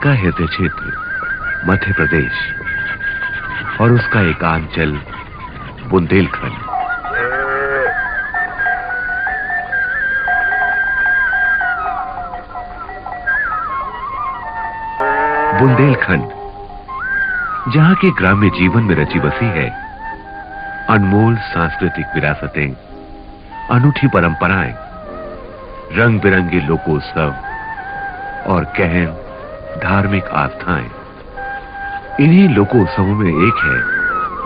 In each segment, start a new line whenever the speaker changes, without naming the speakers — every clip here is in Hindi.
का हृदय क्षेत्र मध्य प्रदेश और उसका एक अंचल बुंदेलखंड। बुंदेलखंड जहां के ग्राम्य जीवन में रची बसी है अनमोल सांस्कृतिक विरासतें, अनूठी परंपराएं, रंग बिरंगे लोकोत्सव और गहन धार्मिक आस्थाएं। इन्हीं लोकोत्सवों में एक है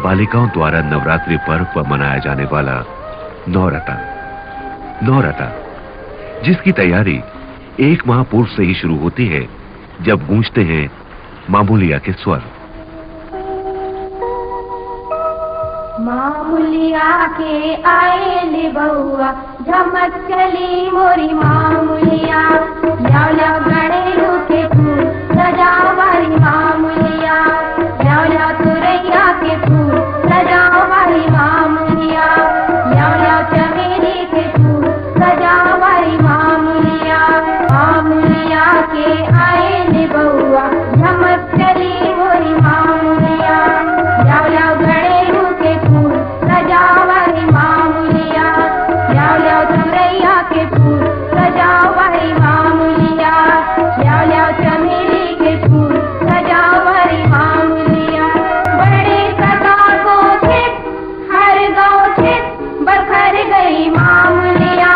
बालिकाओं द्वारा नवरात्रि पर्व पर मनाया जाने वाला नौरता, जिसकी तैयारी 1 माह पूर्व से ही शुरू होती है, जब गूंजते हैं मामूलिया के स्वर।
मामूलिया के आए ले बहुआ, झमक चली मोरी मामूलिया, लाव लाव गणेशों के फूल सजाओ वाली मामूलिया, लाव लाव तुरैया के फूल सजाओ वाली मामूलिया, लाव लाव चमेली के फूल सजाओ वाली मामूलिया। मामूलिया के आए ले बहुआ, झमक चली मोरी मामूलिया, लाव लाव गणेशों के फूल सजाओ वाली मामूलिया, लाव लाव तुरैया के फूल सजाओ वाली मामूलिया, लाव लाव चमेली के फूल सजाओ वाली मामूलिया। बड़े कतार को छिप हर गाँव छिप बखर गई मामूलिया,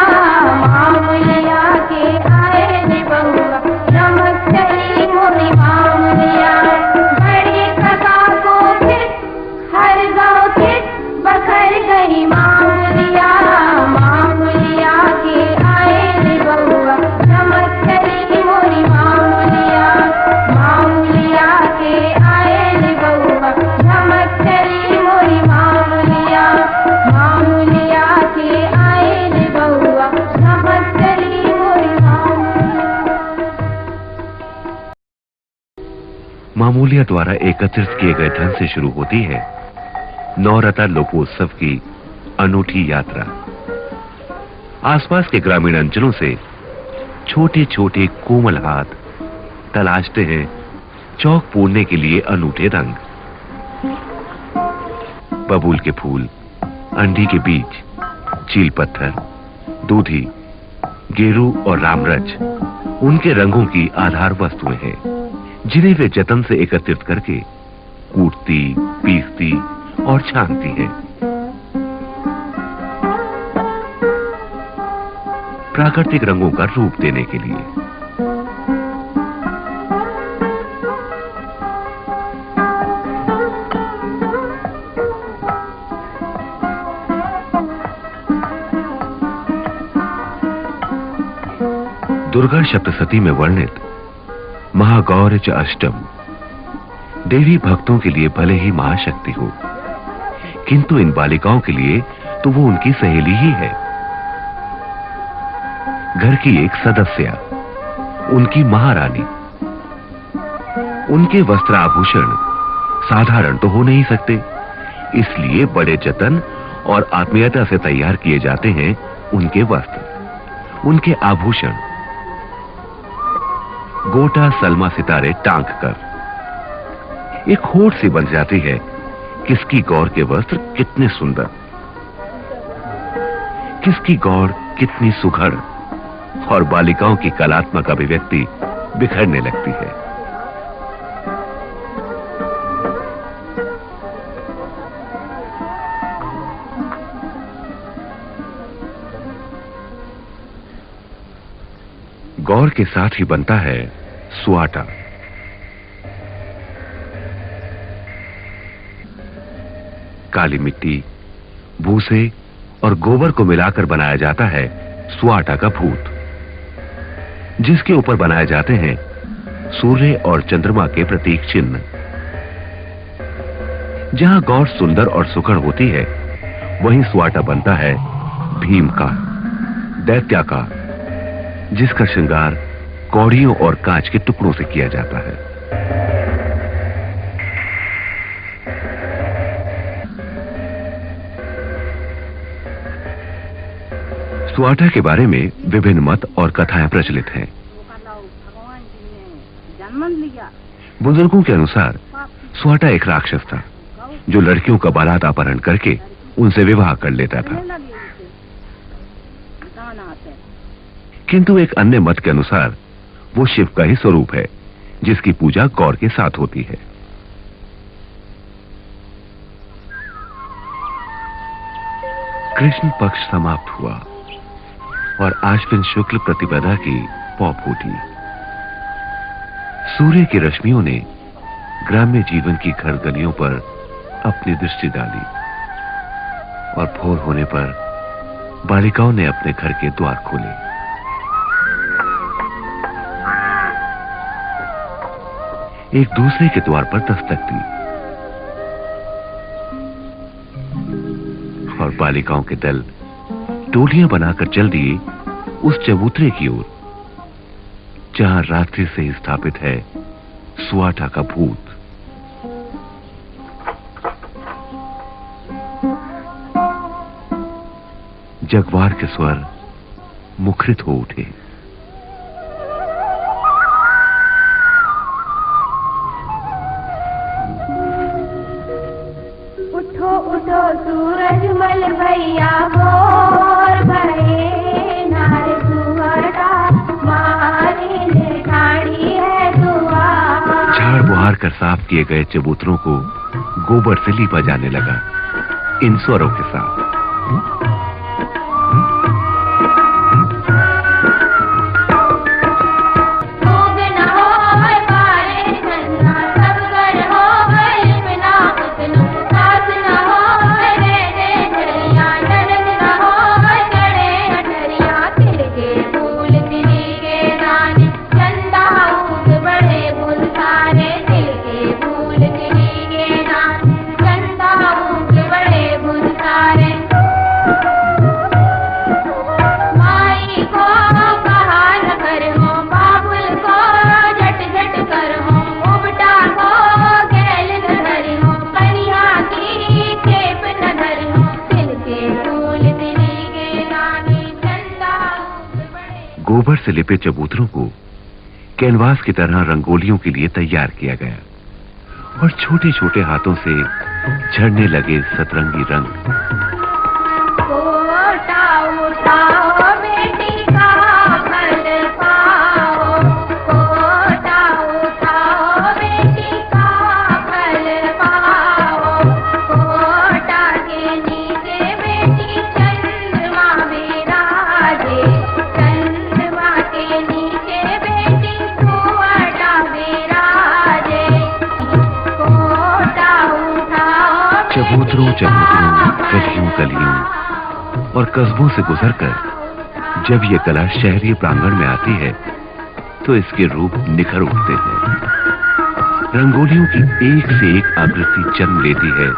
मामूलिया के आए ने बहुआ, चमक चली मोरी मामूलिया। बड़े कतार को छिप हर गाँव छिप बखर गई मामूलिया, मामूलिया के आए ने बहुआ, चमक चली मोरी मामूलिया, मामूलिया के आए ने बहुआ, चमक चली मोरी मामूलिया, मामूलिया के आए ने बहुआ, चमक चली मोरी मामूलिया।
मामूलिया द्वारा एकत्रित किए गए धन से शुरू होती है नौरता लोकोत्सव की अनूठी यात्रा। आसपास के ग्रामीण अंचलों से छोटे छोटे कोमल हाथ तलाशते हैं चौक पूरने के लिए अनूठे रंग। बबूल के फूल, अंडी के बीज, चील पत्थर, दूधी, गेरू और रामरच उनके रंगों की आधार वस्तुएं हैं, जिन्हें वे जतन से एकत्रित करके कूटती, पीसती और छानती हैं। प्राकृतिक रंगों का रूप देने के लिए। दुर्गा सप्तशती में वर्णित महागौर च अष्टम देवी भक्तों के लिए भले ही महाशक्ति हो, किंतु इन बालिकाओं के लिए तो वो उनकी सहेली ही है। घर की एक सदस्या, उनकी महारानी। उनके वस्त्र आभूषण साधारण तो हो नहीं सकते, इसलिए बड़े जतन और आत्मीयता से तैयार किए जाते हैं उनके वस्त्र, उनके आभूषण। गोटा सलमा सितारे टांक कर एक होड़ सी बन जाती है किसकी गौर के वस्त्र कितने सुंदर, किसकी गौर कितनी सुघड़, और बालिकाओं की कलात्मक अभिव्यक्ति बिखरने लगती है। गौर के साथ ही बनता है सुआटा। काली मिट्टी, भूसे और गोबर को मिलाकर बनाया जाता है सुआटा का भूत, जिसके ऊपर बनाए जाते हैं सूर्य और चंद्रमा के प्रतीक चिन्ह। जहां गौर सुंदर और सुखड़ होती है, वहीं सुआटा बनता है भीम का, दैत्याकार, जिसका श्रृंगार कौड़ियों और कांच के टुकड़ों से किया जाता है। सुआटा के बारे में विभिन्न मत और कथाएं प्रचलित हैं। बुजुर्गों के अनुसार स्वाटा एक राक्षस था जो लड़कियों का बारात अपहरण करके उनसे विवाह कर लेता था। किंतु एक अन्य मत के अनुसार वो शिव का ही स्वरूप है जिसकी पूजा गौर के साथ होती है। कृष्ण पक्ष समाप्त हुआ और आश्विन शुक्ल प्रतिपदा की पौ फूटी। सूर्य की रश्मियों ने ग्राम्य जीवन की घर गलियों पर अपनी दृष्टि डाली और भोर होने पर बालिकाओं ने अपने घर के द्वार खोले। एक दूसरे के द्वार पर दस्तक दी और बालिकाओं के दल टोलियां बनाकर चल दिए उस चबूतरे की ओर जहां रात्रि से ही स्थापित है स्वाटा का भूत। जगवार के स्वर मुखरित हो उठे।
उठो उठो सूरज मल भैया भोर भये नार सुहाटा मारी ने ठाड़ी है दुआ।
झाड़ बुहार कर साफ किए गए चबूतरों को गोबर से लीपा जाने लगा इन स्वरों के साथ। गोबर से लिपे चबूतरों को कैनवास की तरह रंगोलियों के लिए तैयार किया गया और छोटे छोटे हाथों से झड़ने लगे सतरंगी रंग। चबूतरों चबूतरों गलियों गलियों और कस्बों से गुजरकर जब ये कला शहरी प्रांगण में आती है तो इसके रूप निखर उठते हैं। रंगोलियों की एक से एक आवृत्ति जन्म लेती है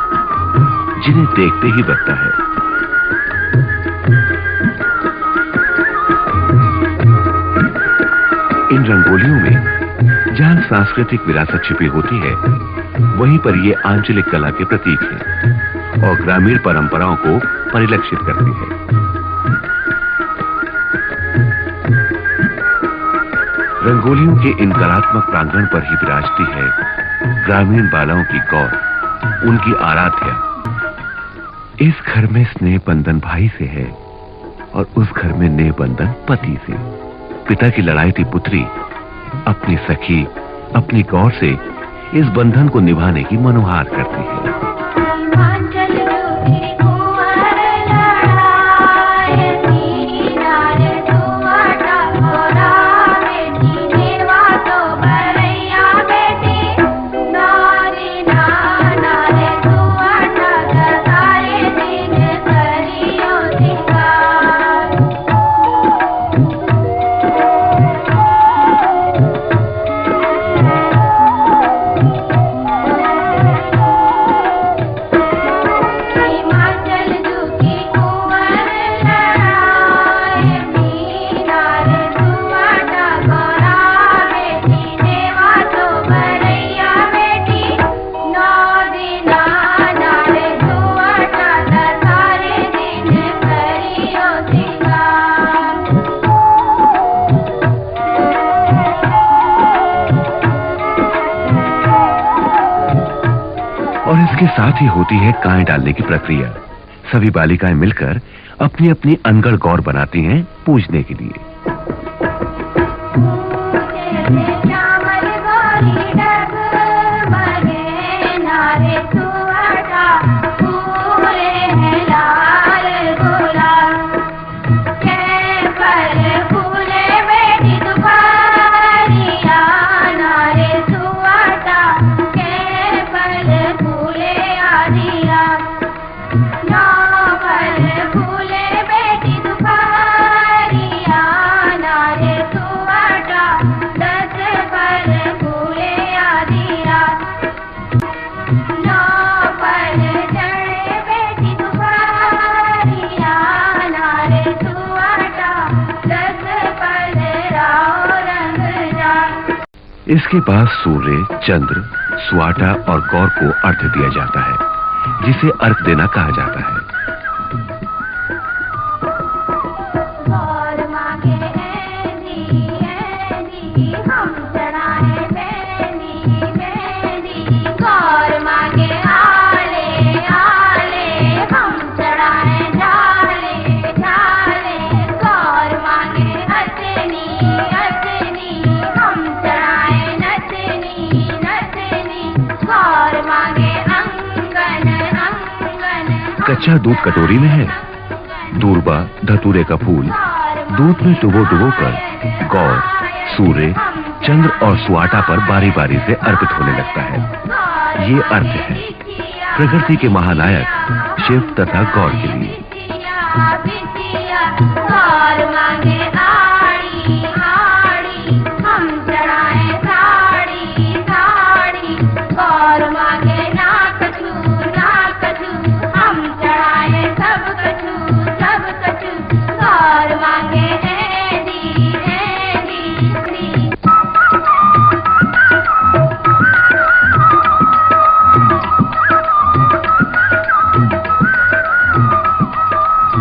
जिन्हें देखते ही बनता है। इन रंगोलियों में जहां सांस्कृतिक विरासत छिपी होती है वहीं पर ये आंचलिक कला के प्रतीक हैं और ग्रामीण परंपराओं को परिलक्षित करती है। रंगोलियों के इन कलात्मक प्रांगण पर ही विराजती है ग्रामीण बालाओं की गौर, उनकी आराध्या। इस घर में स्नेह बंधन भाई से है और उस घर में नेह बंधन पति से। पिता की लड़ाई थी पुत्री अपनी सखी अपनी गौर से इस बंधन को निभाने की मनोहार करती है। और इसके साथ ही होती है गाय डालने की प्रक्रिया। सभी बालिकाएं मिलकर अपनी अपनी अनगढ़ गौर बनाती हैं पूजने के लिए। इसके बाद सूर्य, चंद्र, स्वाटा और गौर को अर्घ्य दिया जाता है, जिसे अर्घ देना कहा जाता है। कच्चा दूध कटोरी में है, दूर्बा धतूरे का फूल दूध में डुबो कर गौर, सूर्य, चंद्र और स्वाटा पर बारी बारी से अर्पित होने लगता है। ये अर्घ है प्रकृति के महानायक शिव तथा गौर के लिए।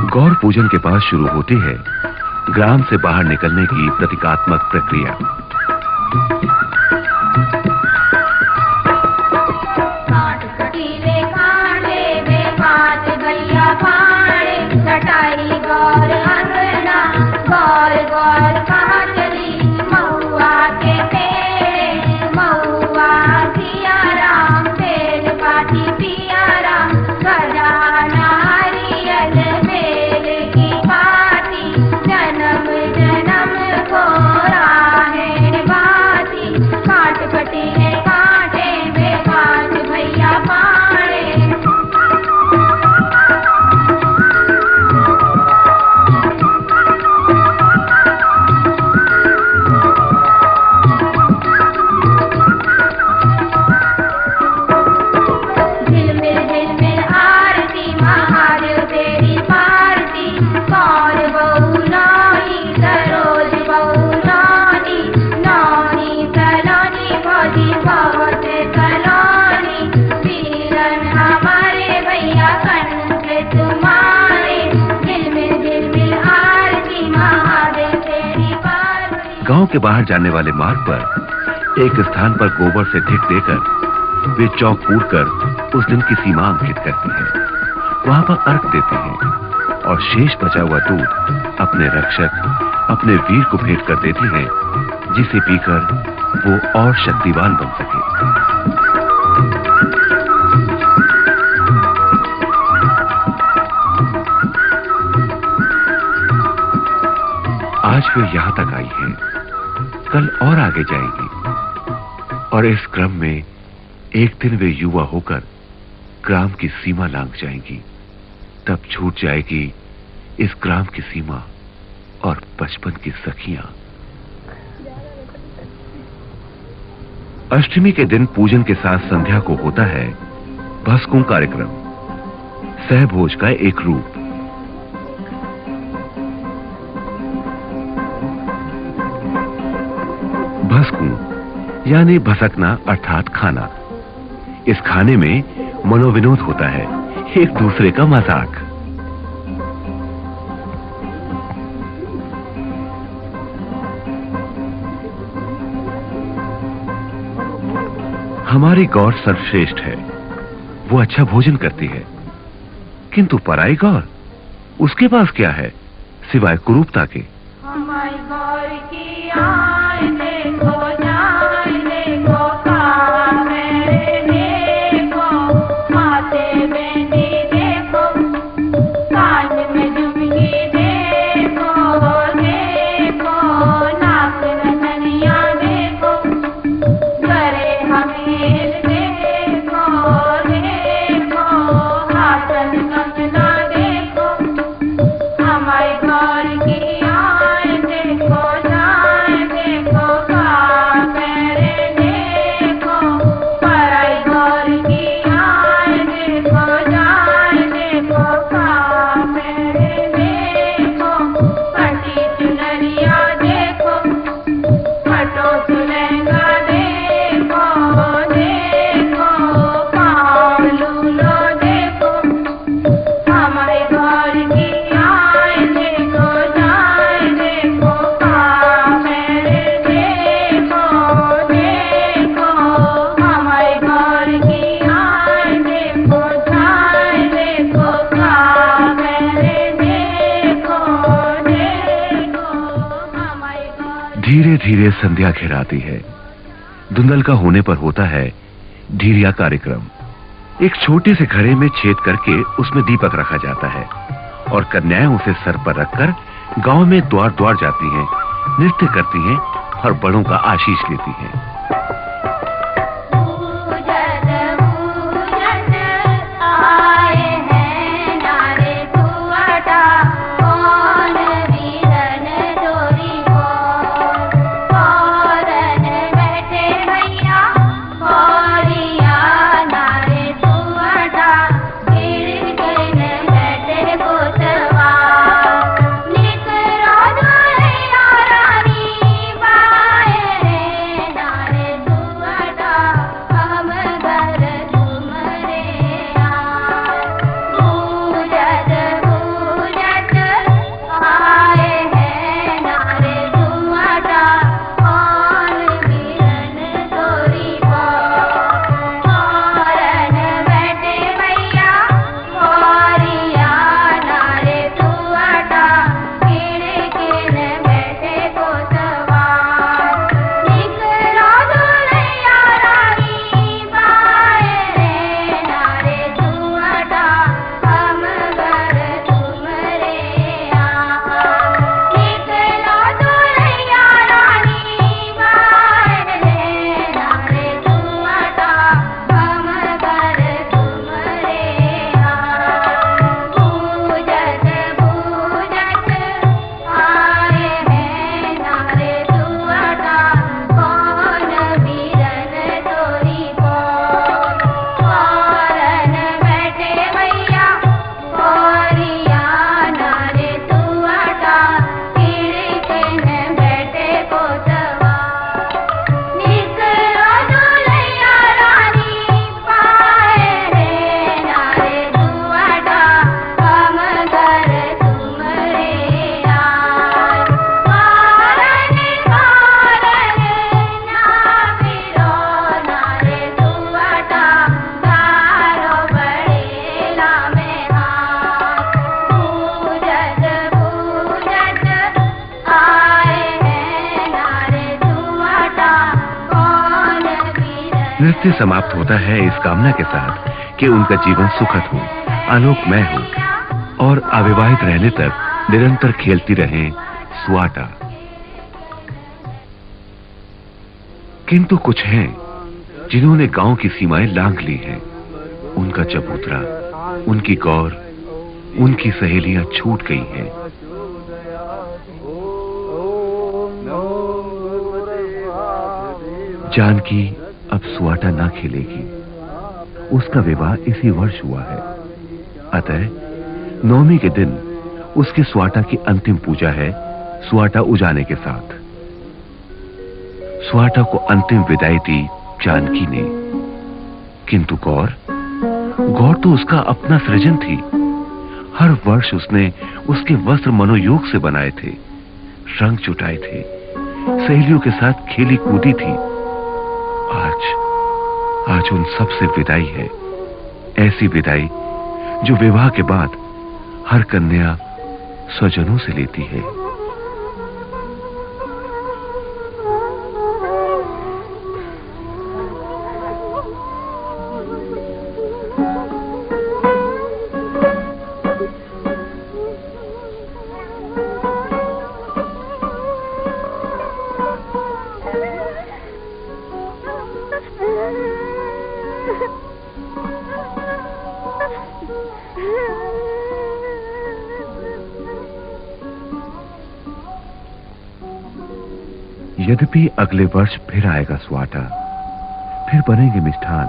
गौर पूजन के बाद शुरू होती है ग्राम से बाहर निकलने की प्रतीकात्मक प्रक्रिया। गांव के बाहर जाने वाले मार्ग पर एक स्थान पर गोबर से ढिक देकर वे चौक पूरकर उस दिन की सीमा अंकित करती हैं। वहां पर अर्घ देते हैं और शेष बचा हुआ दूध अपने रक्षक, अपने वीर को भेंट कर देती हैं, जिसे पीकर वो और शक्तिवान बन सके। आज वे यहां तक आई हैं, कल और आगे जाएंगी और इस क्रम में एक दिन वे युवा होकर ग्राम की सीमा लांघ जाएंगी। तब छूट जाएगी इस ग्राम की सीमा और बचपन की सखियां। अष्टमी के दिन पूजन के साथ संध्या को होता है भस्कुं कार्यक्रम, सहभोज का एक रूप। भस्कुं यानी भसकना अर्थात खाना। इस खाने में मनोविनोद होता है, एक दूसरे का मजाक। हमारी गौर सर्वश्रेष्ठ है, वो अच्छा भोजन करती है, किंतु पराई गौर, उसके पास क्या है सिवाय कुरूपता के।
हमारी गौर की आए देखो जाए देखो का मेरे देखो माथे बेनी देखो कान में झुमकी देखो देखो नाक नथनिया देखो गले हमेल देखो देखो हाथन कंगना देखो हमारी गौर की आए देखो जाए देखो का मेरे देखो पराई गौर की आए देखो जाए देखो का मेरे देखो फटी चुनरिया देखो फटो सुलहंगा देखो देखो पाँव लूलो देखो हमारे गौर की आए देखो जाए देखो का मेरे देखो देखो हमारे गौर की आए देखो जाए देखो का मेरे देखो देखो हमारे गौर।
धीरे धीरे संध्या घिराती है। धुंधल का होने पर होता है ढीरिया कार्यक्रम। एक छोटे से घड़े में छेद करके उसमें दीपक रखा जाता है और कन्याएं उसे सर पर रखकर गांव में द्वार द्वार जाती हैं, नृत्य करती हैं और बड़ों का आशीष लेती हैं।
पूजत पूजत आए हैं नारे तुअटा कौन वीरन चोरी को कौरन बैठे भैया कौरिया नारे तुअटा गिर गिर बैठे गोतवा निकरो दुल्हैया रानी बाए रे नारे तुअटा हम घर तुमरे पूजत पूजत आए हैं नारे तुअटा कौन वीरन चोरी को कौरन बैठे भैया कौरिया नारे तुअटा किण किण बैठे गोतवा निकलो दुल्हैया रानी बाए रे नारे तुअटा हम घर तुमरे निकलो दुल्हैया रानी बाए रे नारे तुअटा हम घर तुमरे पूजत पूजत आए हैं नारे तुअटा कौन वीरन चोरी को कौरन बैठे भैया कौरिया नारे तुअटा किण किण बैठे गोतवा निकलो दुल्हैया रानी पाए रे नारे तुअटा हम घर तुमरे कौरन कौरन ना फिरो नारे तुअटा धारो बड़ेला में हाथ पूजत पूजत आए हैं नारे तुअटा कौन वीरन।
नृत्य समाप्त होता है इस कामना के साथ कि उनका जीवन सुखद हो, आलोकमय हो और अविवाहित रहने तक निरंतर खेलती रहें स्वाटा। किंतु कुछ हैं जिन्होंने गांव की सीमाएं लांघ ली हैं। उनका चबूतरा, उनकी गौर, उनकी सहेलियां छूट गई हैं। जानकी अब स्वाटा ना खेलेगी। उसका विवाह इसी वर्ष हुआ है। अतः नवमी के दिन उसके स्वाटा की अंतिम पूजा है स्वाटा उजाने के साथ। स्वाटा को अंतिम विदाई दी जानकी ने, किंतु गौर तो उसका अपना सृजन थी। हर वर्ष उसने उसके वस्त्र मनोयोग से बनाए थे, रंग चुटाए थे, सहेलियों के साथ खेली कूदी थी। आज उन सब से विदाई है। ऐसी विदाई जो विवाह के बाद हर कन्या स्वजनों से लेती है। यद्यपि अगले वर्ष फिर आएगा स्वाटा, फिर बनेंगे मिष्ठान।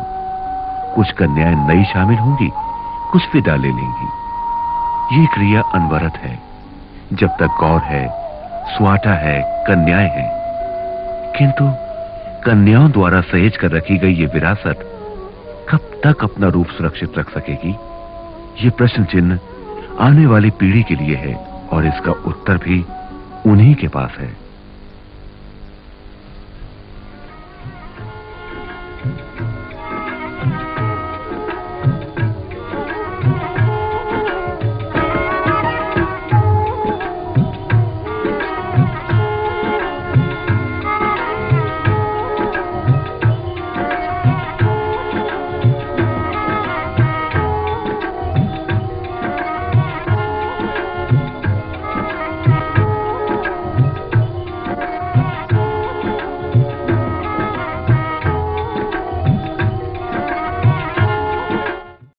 कुछ कन्याएं नई शामिल होंगी, कुछ विदा ले लेंगी। ये क्रिया अनवरत है। जब तक गौर है, स्वाटा है, कन्याएं हैं। किंतु कन्याओं द्वारा सहेज कर रखी गई ये विरासत कब तक अपना रूप सुरक्षित रख सकेगी? ये प्रश्न चिन्ह आने वाली पीढ़ी के लिए है और इसका उत्तर भी उन्हीं के पास है।